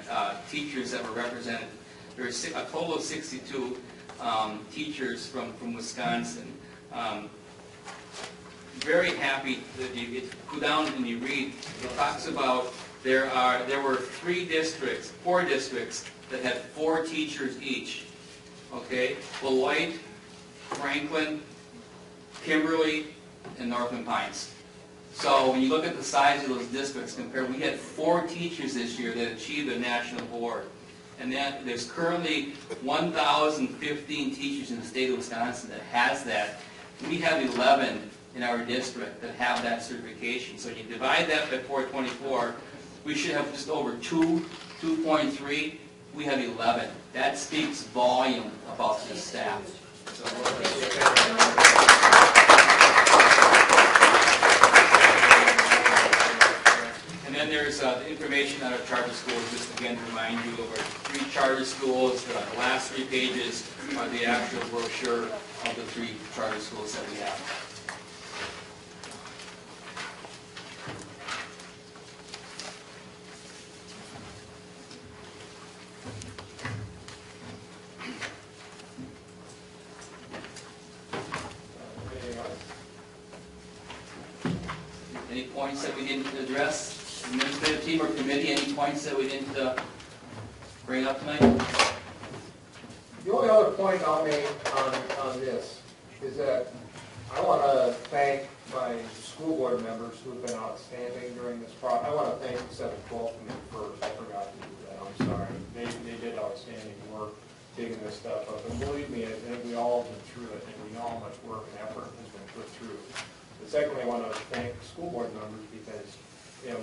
teachers that were represented. There's a total of 62 teachers from Wisconsin. Very happy that you go down and you read. It talks about there were 4 districts that had 4 teachers each. Okay, Beloit, Franklin, Kimberly, and Northland Pines. So when you look at the size of those districts compared, we had 4 teachers this year that achieved a national board. And that there's currently 1,015 teachers in the state of Wisconsin that has that. We have 11 in our district that have that certification. So you divide that by 424, we should have just over 2.3. We have 11. That speaks volume about this staff. So and then there's information on our charter schools, just again to remind you of our 3 charter schools. The last 3 pages are the actual brochure of the 3 charter schools that we have. Any points that we didn't address? Administrative team or committee, any points that we didn't bring up tonight? The only other point I'll make on this is that I want to thank my school board members who have been outstanding during this process. I want to thank the 7-12 committee first. I forgot to do that. I'm sorry. They did outstanding work digging this stuff up. And believe me, I think we all have been through it, and we know how much work and effort has been put through. But secondly, I want to thank school board members because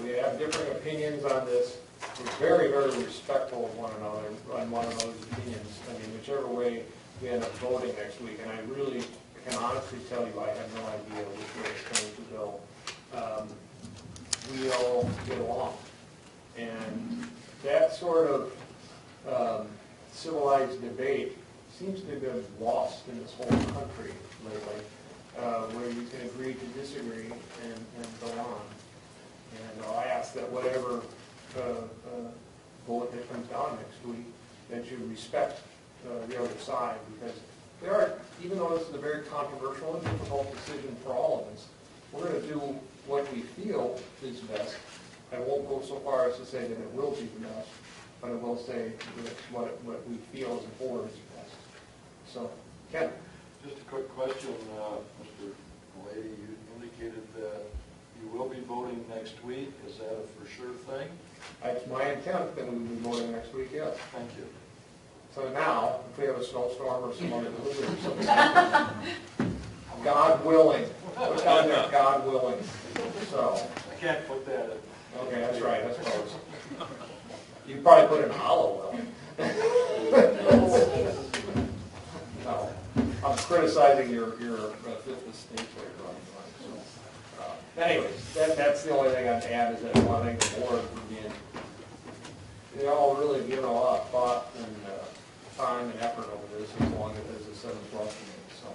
we have different opinions on this. We're very, very respectful of one another on one another's opinions. I mean, whichever way we end up voting next week, and I really can honestly tell you I have no idea which way it's going to go. We all get along. And that sort of civilized debate seems to have been lost in this whole country lately, where you can agree to disagree and go on. And I ask that whatever vote that comes down next week, that you respect the other side, because there are, even though this is a very controversial and difficult decision for all of us, we're going to do what we feel is best. I won't go so far as to say that it will be the best, but I will say that what we feel as a board is best. So, Ken? Just a quick question, Mr. Lady, you indicated that you will be voting next week. Is that a for sure thing? It's my intent that we will be voting next week, yes. Thank you. So now, if we have a snowstorm or some other blizzard or something, God willing, put down there, God willing. So, I can't put that in. okay, that's right, that's close. You can probably put in hollow well. No, I'm criticizing your fifth estate later on. anyways, that's the only thing I'd add, is that I want to thank the board for being, they all really given a lot of thought and time and effort over this, as long as it's a 7-12 meeting, so.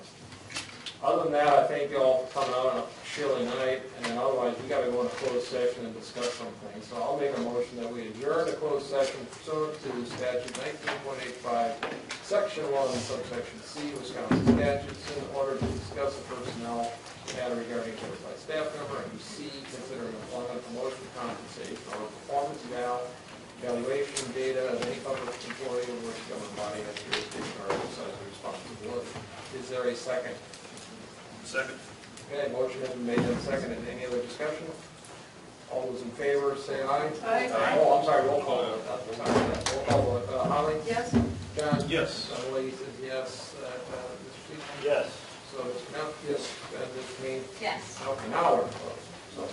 Other than that, I thank you all for coming out on a chilly night, and then otherwise, we gotta go into closed session and discuss some things. So I'll make a motion that we adjourn to closed session pursuant to statute 19.85, section 1, subsection C, Wisconsin statutes, in order to discuss a personnel matter regarding qualified staff member, and C, considering employment, promotion, compensation, or performance evaluation data of any public employee or which government body has jurisdiction or exercise responsibility. Is there a second? Second. Okay, motion has been made and seconded. Any other discussion? All those in favor, say aye. Aye. Oh, I'm sorry, roll call. Roll call vote. Holly? Yes? John? Yes. Lee says yes. Mr. Stevens? Yes. So, Mr. Knapp? Yes. And Mr. King? Yes. Okay, now we're closed.